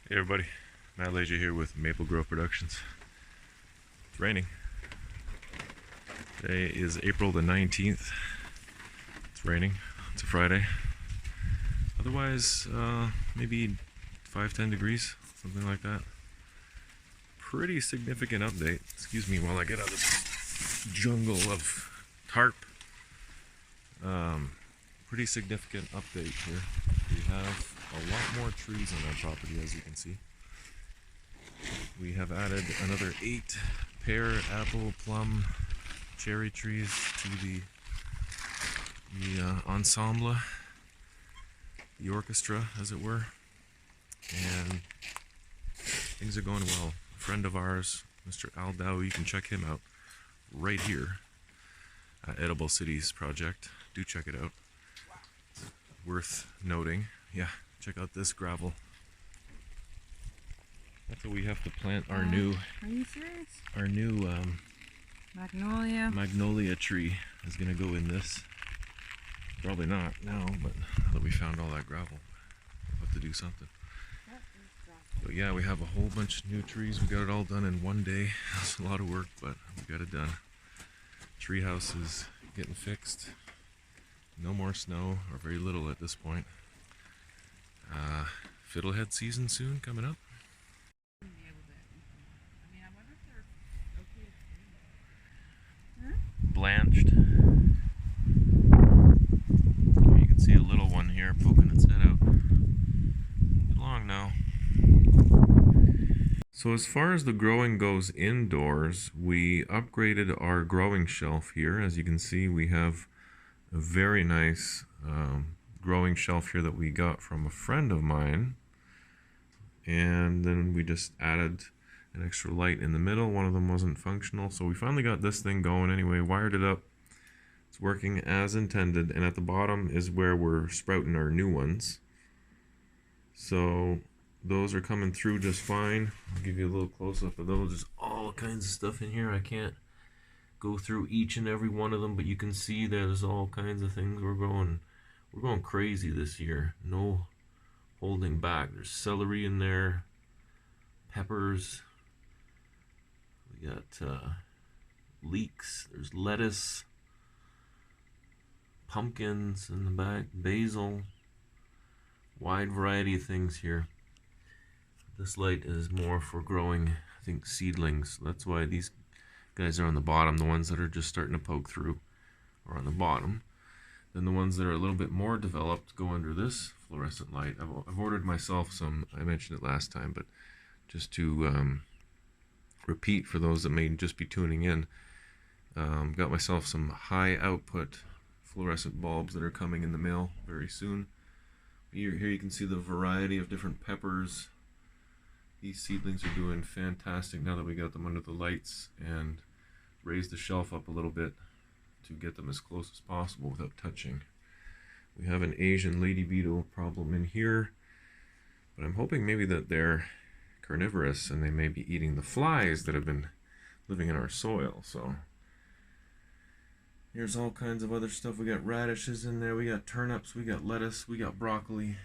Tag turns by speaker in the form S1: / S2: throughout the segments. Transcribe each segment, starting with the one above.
S1: Hey everybody, Matt Leger here with Maple Grove Productions. It's raining. Today is April the 19th. It's raining. It's a Friday. Otherwise, maybe 5-10 degrees, something like that. Pretty significant update. Excuse me while I get out of this jungle of tarp. Pretty significant update here. We have a lot more trees on our property, as you can see. We have added another 8 pear, apple, plum, cherry trees to the ensemble, the orchestra, as it were, and things are going well. A friend of ours, Mr. Al Dow, you can check him out right here at Edible Cities Project. Do check it out. It's worth noting. Yeah, check out this gravel. That's what we have to plant our new.
S2: Are you serious?
S1: Our new
S2: magnolia
S1: tree is gonna go in this. Probably not now, but now that we found all that gravel, we'll have to do something. But yeah, we have a whole bunch of new trees. We got it all done in one day. It's a lot of work, but we got it done. Tree house is getting fixed. No more snow, or very little at this point. Fiddlehead season soon coming up. Blanched. You can see a little one here poking its head out. It's long now. So as far as the growing goes indoors, we upgraded our growing shelf here. As you can see, we have a very nice growing shelf here that we got from a friend of mine. And then we just added an extra light in the middle. One of them wasn't functional, so we finally got this thing going anyway, wired it up. It's working as intended, and at the bottom is where we're sprouting our new ones. So those are coming through just fine. I'll give you a little close-up of those. There's all kinds of stuff in here. I can't go through each and every one of them, but you can see there's all kinds of things. We're going crazy this year. No holding back. There's celery in there, peppers. We got leeks. There's lettuce, pumpkins in the back, basil. Wide variety of things here. This light is more for growing, I think, seedlings. That's why these guys are on the bottom. The ones that are just starting to poke through are on the bottom. Then the ones that are a little bit more developed go under this fluorescent light. I've ordered myself some. I mentioned it last time, but just to repeat for those that may just be tuning in, got myself some high output fluorescent bulbs that are coming in the mail very soon. Here you can see the variety of different peppers. These seedlings are doing fantastic now that we got them under the lights and raised the shelf up a little bit to get them as close as possible without touching. We have an Asian lady beetle problem in here, but I'm hoping maybe that they're carnivorous and they may be eating the flies that have been living in our soil. So here's all kinds of other stuff. We got radishes in there, we got turnips, we got lettuce, we got broccoli.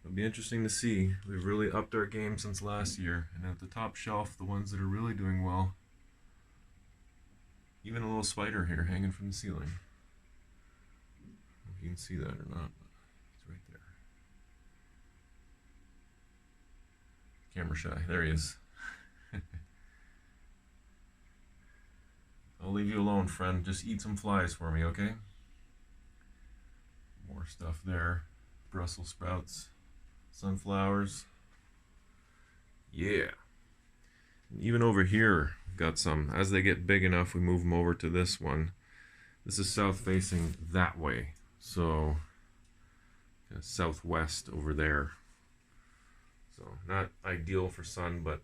S1: It'll be interesting to see. We've really upped our game since last year, and at the top shelf, the ones that are really doing well, even a little spider here hanging from the ceiling. I don't know if you can see that or not, but it's right there. Camera shy. There he is. I'll leave you alone, friend. Just eat some flies for me, okay? More stuff there. Brussels sprouts, sunflowers. Yeah. Even over here, got some. As they get big enough, we move them over to this one. This is south facing that way, so southwest over there. So not ideal for sun, but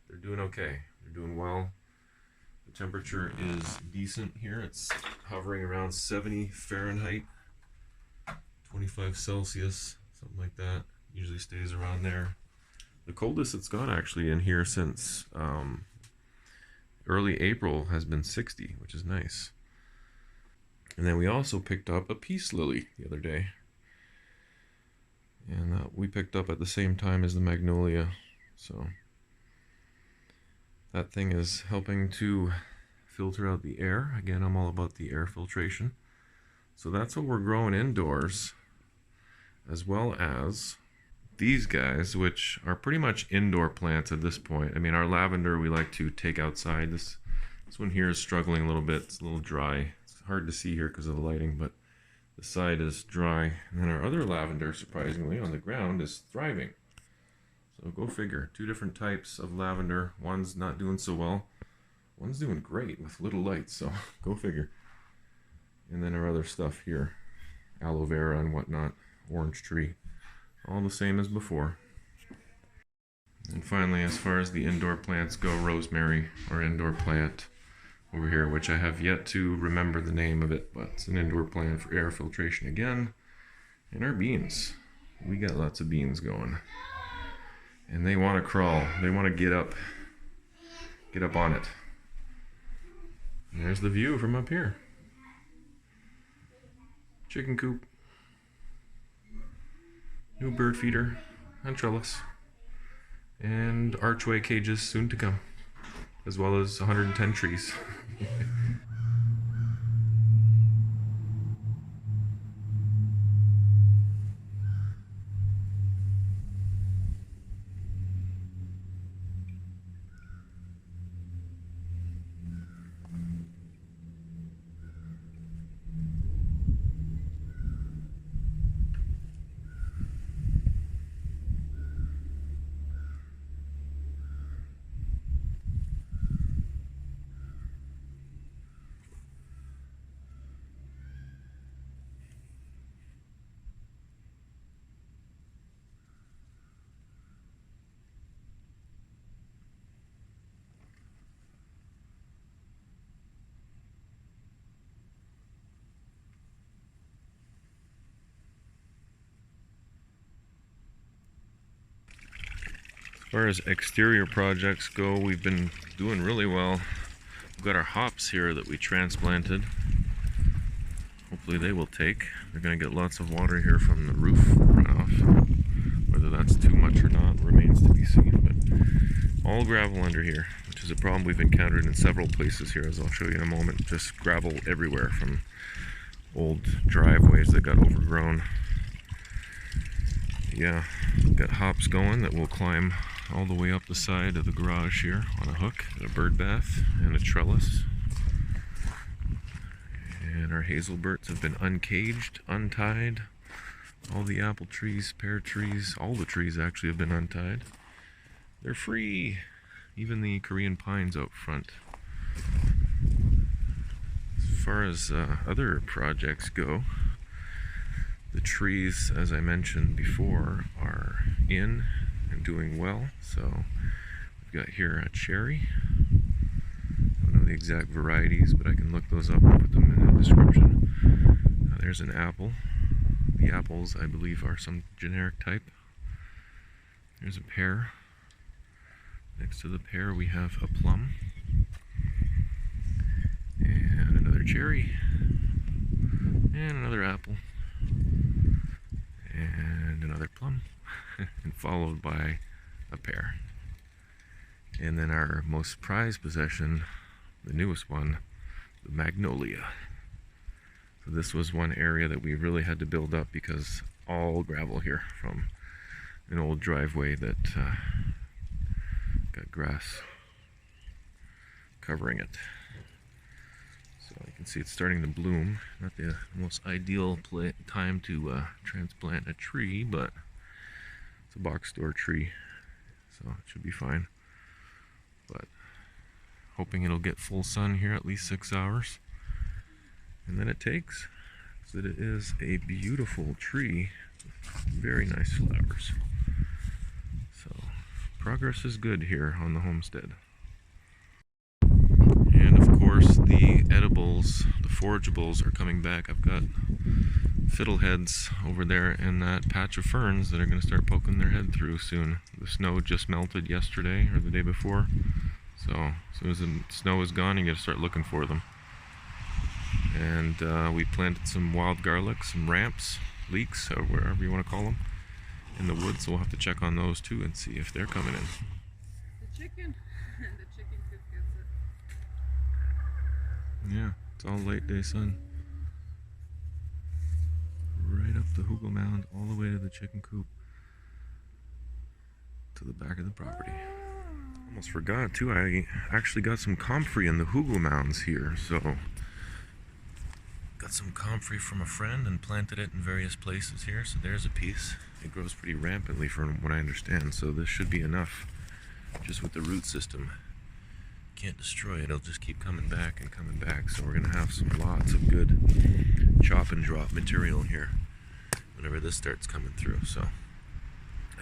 S1: they're doing okay. They're doing well. The temperature is decent here. It's hovering around 70 Fahrenheit, 25 Celsius, something like that. Usually stays around there. The coldest it's got actually in here since early April has been 60, which is nice. And then we also picked up a peace lily the other day. And we picked up at the same time as the magnolia, so that thing is helping to filter out the air. Again, I'm all about the air filtration. So that's what we're growing indoors, as well as these guys, which are pretty much indoor plants at this point. I mean, our lavender we like to take outside. This one here is struggling a little bit. It's a little dry. It's hard to see here because of the lighting, but the side is dry. And then our other lavender, surprisingly, on the ground is thriving. So go figure. Two different types of lavender. One's not doing so well. One's doing great with little light, so go figure. And then our other stuff here, aloe vera and whatnot, orange tree, all the same as before. And finally, as far as the indoor plants go, rosemary, our indoor plant over here, which I have yet to remember the name of it, but it's an indoor plant for air filtration again. And our beans, we got lots of beans going. And they want to crawl, they want to get up on it. And there's the view from up here. Chicken coop, new bird feeder, and trellis, and archway cages soon to come, as well as 110 trees. As far as exterior projects go, we've been doing really well. We've got our hops here that we transplanted. Hopefully they will take. They're going to get lots of water here from the roof runoff. Whether that's too much or not remains to be seen. But all gravel under here, which is a problem we've encountered in several places here, as I'll show you in a moment. Just gravel everywhere from old driveways that got overgrown. Yeah, we've got hops going that will climb all the way up the side of the garage here on a hook, a bird bath, and a trellis. And our hazelberts have been uncaged, untied. All the apple trees, pear trees, all the trees actually have been untied. They're free! Even the Korean pines out front. As far as other projects go, the trees, as I mentioned before, are in and doing well. So we've got here a cherry. I don't know the exact varieties, but I can look those up and put them in the description. There's an apple. The apples, I believe, are some generic type. There's a pear. Next to the pear we have a plum. And another cherry. And another apple. And another plum, and followed by a pear. And then our most prized possession, the newest one, the magnolia. So this was one area that we really had to build up because all gravel here from an old driveway that got grass covering it. So you can see it's starting to bloom. Not the most ideal time to transplant a tree, but it's a box store tree, so it should be fine. But hoping it'll get full sun here, at least 6 hours, and then it takes. So that it is a beautiful tree with very nice flowers. So progress is good here on the homestead. And of course the edibles, the forageables are coming back. I've got fiddleheads over there in that patch of ferns that are going to start poking their head through soon. The snow just melted yesterday or the day before, so as soon as the snow is gone you got to start looking for them. And we planted some wild garlic, some ramps, leeks, or wherever you want to call them, in the woods, so we'll have to check on those too and see if they're coming in.
S2: The chicken coop gets it.
S1: Yeah, it's all late day sun. Right up the hugel mound, all the way to the chicken coop, to the back of the property. Almost forgot too, I actually got some comfrey in the hugel mounds here, so got some comfrey from a friend and planted it in various places here, so there's a piece. It grows pretty rampantly from what I understand, so this should be enough just with the root system. Can't destroy it, it'll just keep coming back and coming back, so we're gonna have some lots of good chop and drop material here whenever this starts coming through. So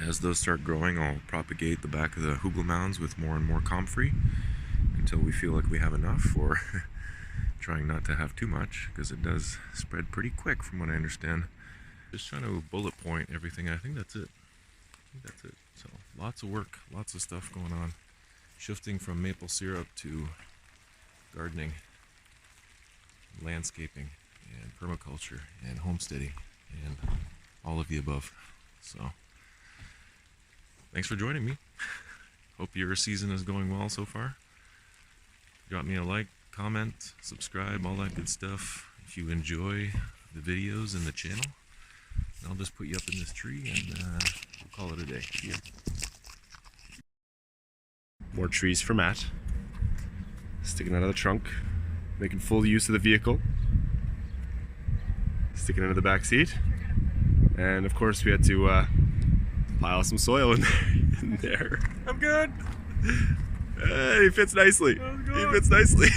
S1: as those start growing, I'll propagate the back of the hugel mounds with more and more comfrey until we feel like we have enough, or trying not to have too much because it does spread pretty quick from what I understand. Just trying to bullet point everything. I think that's it. So lots of work, lots of stuff going on. Shifting from maple syrup to gardening, landscaping, and permaculture, and homesteading, and all of the above. So thanks for joining me. Hope your season is going well so far. Drop me a like, comment, subscribe, all that good stuff if you enjoy the videos and the channel. And I'll just put you up in this tree and we'll call it a day. See ya.
S3: More trees for Matt, sticking out of the trunk, making full use of the vehicle, sticking into the back seat, and of course we had to pile some soil in there. I'm good. He fits nicely. He fits nicely.